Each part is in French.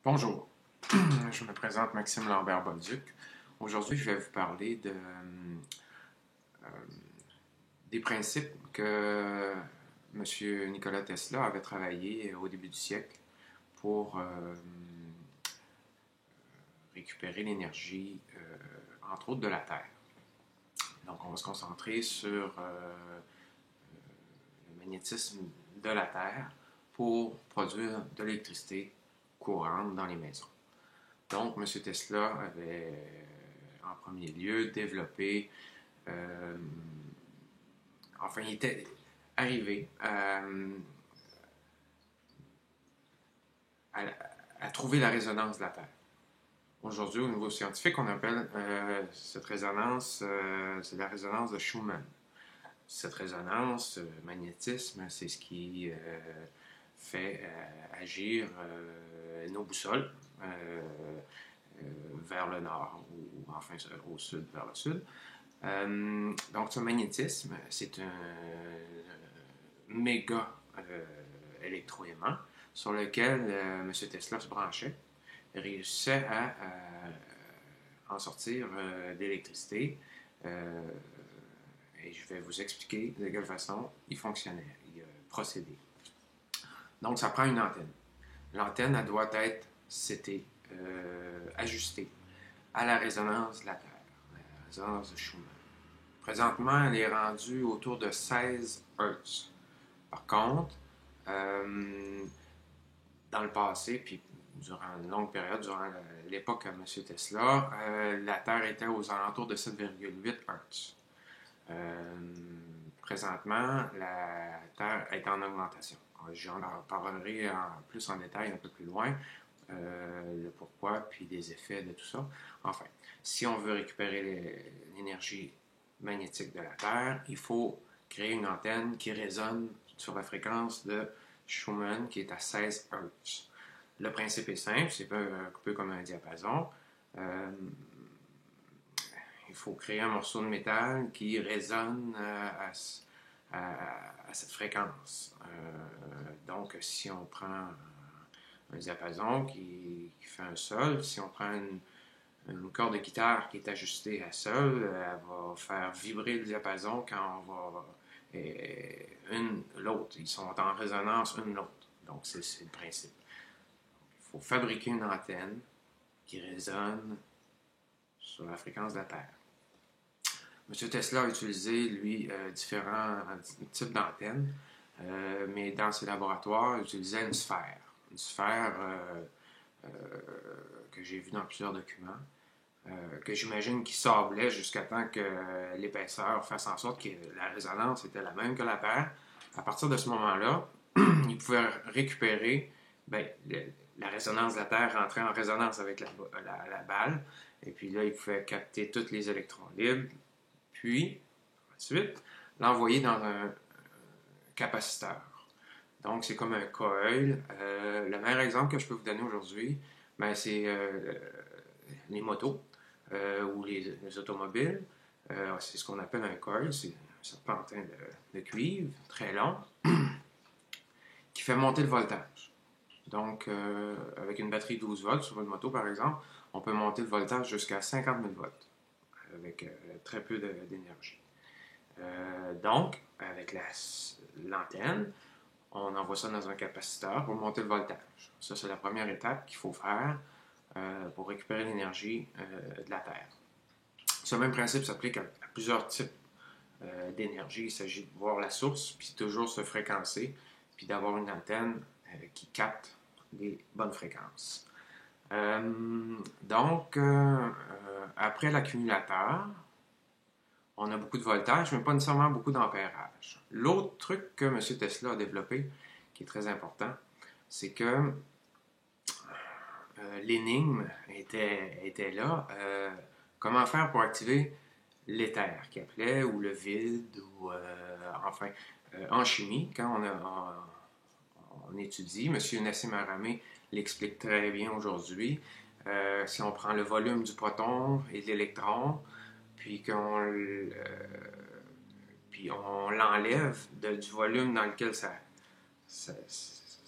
Bonjour, je me présente Maxime Lambert-Bolduc. Aujourd'hui, je vais vous parler des principes que M. Nikola Tesla avait travaillé au début du siècle pour récupérer l'énergie, entre autres de la Terre. Donc, on va se concentrer sur le magnétisme de la Terre pour produire de l'électricité courante dans les maisons. Donc, M. Tesla avait en premier lieu développé, il était arrivé à trouver la résonance de la Terre. Aujourd'hui, au niveau scientifique, on appelle cette résonance, c'est la résonance de Schumann. Cette résonance, magnétisme, c'est ce qui fait agir nos boussoles vers le nord ou enfin au sud, vers le sud. Donc, ce magnétisme, c'est un méga électroaimant sur lequel M. Tesla se branchait et réussissait à en sortir de l'électricité. Et je vais vous expliquer de quelle façon il fonctionnait, il procédait. Donc, ça prend une antenne. L'antenne, elle doit être ajustée à la résonance de la Terre, la résonance de Schumann. Présentement, elle est rendue autour de 16 Hz. Par contre, dans le passé, puis durant une longue période, durant l'époque de M. Tesla, la Terre était aux alentours de 7,8 Hz. Présentement, la Terre est en augmentation. J'en parlerai plus en détail un peu plus loin, le pourquoi, puis les effets de tout ça. Enfin, si on veut récupérer l'énergie magnétique de la Terre, il faut créer une antenne qui résonne sur la fréquence de Schumann, qui est à 16 Hz. Le principe est simple, c'est un peu comme un diapason. Il faut créer un morceau de métal qui résonne à cette fréquence. Donc, si on prend un diapason qui fait un sol, si on prend une corde de guitare qui est ajustée à sol, elle va faire vibrer le diapason quand on va l'autre. Ils sont en résonance l'une l'autre. Donc, c'est le principe. Il faut fabriquer une antenne qui résonne sur la fréquence de la Terre. M. Tesla a utilisé, lui, différents types d'antennes, mais dans ses laboratoires, il utilisait une sphère. Une sphère que j'ai vue dans plusieurs documents, que j'imagine qu'il sablait jusqu'à temps que l'épaisseur fasse en sorte que la résonance était la même que la Terre. À partir de ce moment-là, il pouvait récupérer la résonance de la Terre, rentrer en résonance avec la balle, et puis là, il pouvait capter tous les électrons libres, puis, ensuite, l'envoyer dans un capaciteur. Donc, c'est comme un coil. Le meilleur exemple que je peux vous donner aujourd'hui, c'est les motos ou les automobiles. C'est ce qu'on appelle un coil. C'est un serpentin de cuivre, très long, qui fait monter le voltage. Donc, avec une batterie 12 volts sur une moto, par exemple, on peut monter le voltage jusqu'à 50 000 volts avec très peu d'énergie. Donc, avec l'antenne, on envoie ça dans un capaciteur pour monter le voltage. Ça, c'est la première étape qu'il faut faire pour récupérer l'énergie de la Terre. Ce même principe s'applique à plusieurs types d'énergie. Il s'agit de voir la source, puis toujours se fréquencer, puis d'avoir une antenne qui capte les bonnes fréquences. Donc, après l'accumulateur, on a beaucoup de voltage, mais pas nécessairement beaucoup d'ampérage. L'autre truc que M. Tesla a développé, qui est très important, c'est que l'énigme était là. Comment faire pour activer l'éther, qui appelait, ou le vide, ou en chimie, quand on étudie, M. Nassim Aramé l'explique très bien aujourd'hui. Si on prend le volume du proton et de l'électron, puis on l'enlève du volume dans lequel ça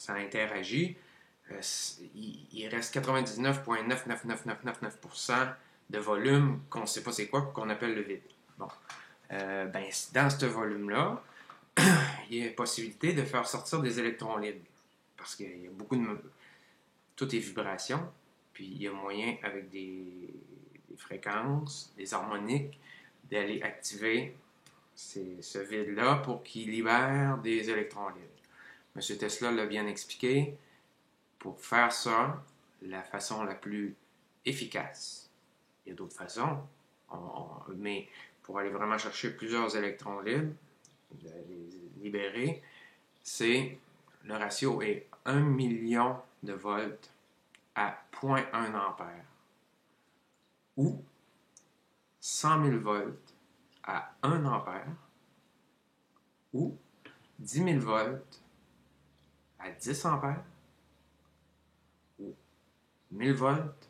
interagit, il reste 99,99999% de volume qu'on ne sait pas c'est quoi, qu'on appelle le vide. Bon. Ben, dans ce volume-là, il y a possibilité de faire sortir des électrons libres. Parce qu'il y a beaucoup de... Tout est vibration, puis il y a moyen avec des fréquences, des harmoniques, d'aller activer ce vide-là pour qu'il libère des électrons libres. M. Tesla l'a bien expliqué. Pour faire ça, la façon la plus efficace, il y a d'autres façons, mais pour aller vraiment chercher plusieurs électrons libres, de les libérer, c'est le ratio est 1 million de volts à 0,1 ampère ou 100 000 volts à 1 ampère ou 10 000 volts à 10 ampères ou 1000 volts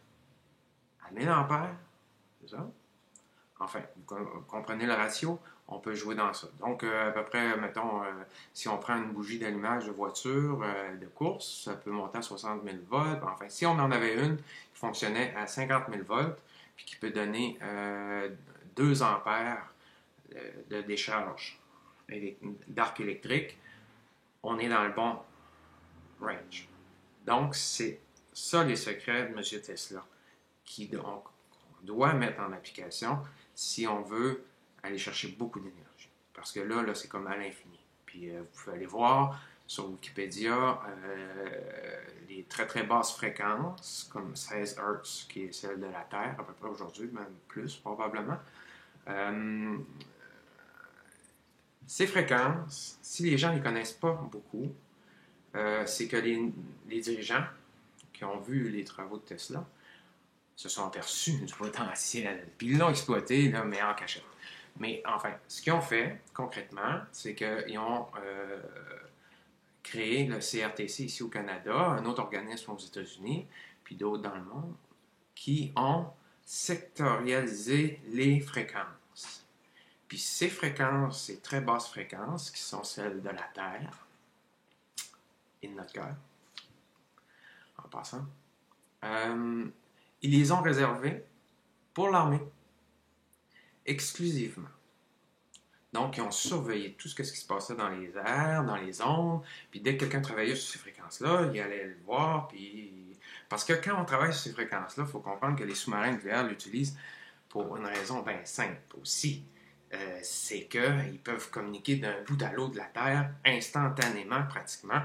à 1000 ampères. C'est ça? Enfin, vous comprenez le ratio? On peut jouer dans ça. Donc, à peu près, mettons, si on prend une bougie d'allumage de voiture de course, ça peut monter à 60 000 volts. Enfin, si on en avait une qui fonctionnait à 50 000 volts, puis qui peut donner 2 ampères de décharge d'arc électrique, on est dans le bon range. Donc, c'est ça les secrets de M. Tesla, qu'on doit mettre en application si on veut aller chercher beaucoup d'énergie. Parce que là c'est comme à l'infini. Puis vous pouvez aller voir sur Wikipédia les très très basses fréquences, comme 16 Hz, qui est celle de la Terre, à peu près aujourd'hui, même plus probablement. Ces fréquences, si les gens ne les connaissent pas beaucoup, c'est que les dirigeants qui ont vu les travaux de Tesla se sont aperçus du potentiel, puis ils l'ont exploité, là, mais en cachette. Mais enfin, ce qu'ils ont fait concrètement, c'est qu'ils ont créé le CRTC ici au Canada, un autre organisme aux États-Unis, puis d'autres dans le monde, qui ont sectorialisé les fréquences. Puis ces fréquences, ces très basses fréquences, qui sont celles de la Terre et de notre cœur, en passant, ils les ont réservées pour l'armée, exclusivement. Donc, ils ont surveillé tout ce qui se passait dans les airs, dans les ondes, puis dès que quelqu'un travaillait sur ces fréquences-là, il allait le voir, puis... Parce que quand on travaille sur ces fréquences-là, il faut comprendre que les sous-marins nucléaires l'utilisent pour une raison bien simple aussi. C'est qu'ils peuvent communiquer d'un bout à l'autre de la Terre instantanément, pratiquement,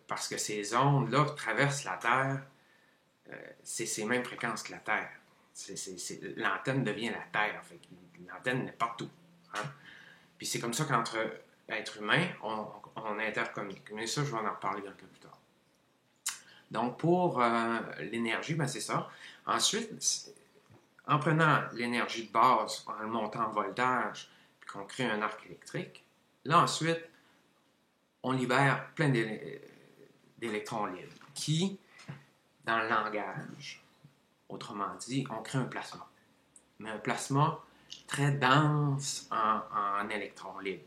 parce que ces ondes-là traversent la Terre, c'est ces mêmes fréquences que la Terre. L'antenne devient la Terre, fait l'antenne est partout. Hein? Puis c'est comme ça qu'entre êtres humains, on intercommunique. Mais ça, je vais en reparler un peu plus tard. Donc, pour l'énergie, ben c'est ça. Ensuite, en prenant l'énergie de base, en le montant en voltage, puis qu'on crée un arc électrique, là, ensuite, on libère plein d'électrons libres qui, dans le langage, autrement dit, on crée un plasma. Mais un plasma très dense en électrons libres.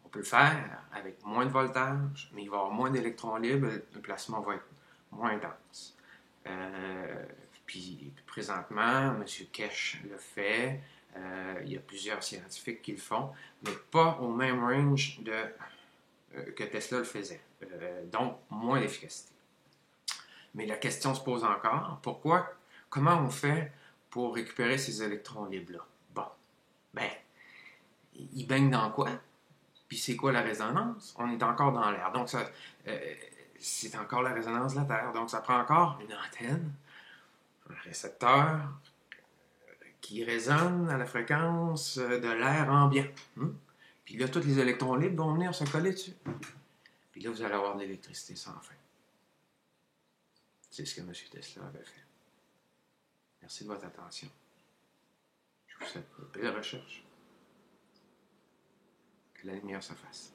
On peut le faire avec moins de voltage, mais il va y avoir moins d'électrons libres, le plasma va être moins dense. Puis présentement, M. Kesh le fait, il y a plusieurs scientifiques qui le font, mais pas au même range que Tesla le faisait. Donc, moins d'efficacité. Mais la question se pose encore, comment on fait pour récupérer ces électrons libres-là? Bon, ben, ils baignent dans quoi? Puis c'est quoi la résonance? On est encore dans l'air. Donc, c'est encore la résonance de la Terre. Donc, ça prend encore une antenne, un récepteur qui résonne à la fréquence de l'air ambiant. Puis là, tous les électrons libres vont venir se coller dessus. Puis là, vous allez avoir de l'électricité sans fin. C'est ce que M. Tesla avait fait. Merci de votre attention. Je vous souhaite une belle recherche. Que la lumière se fasse.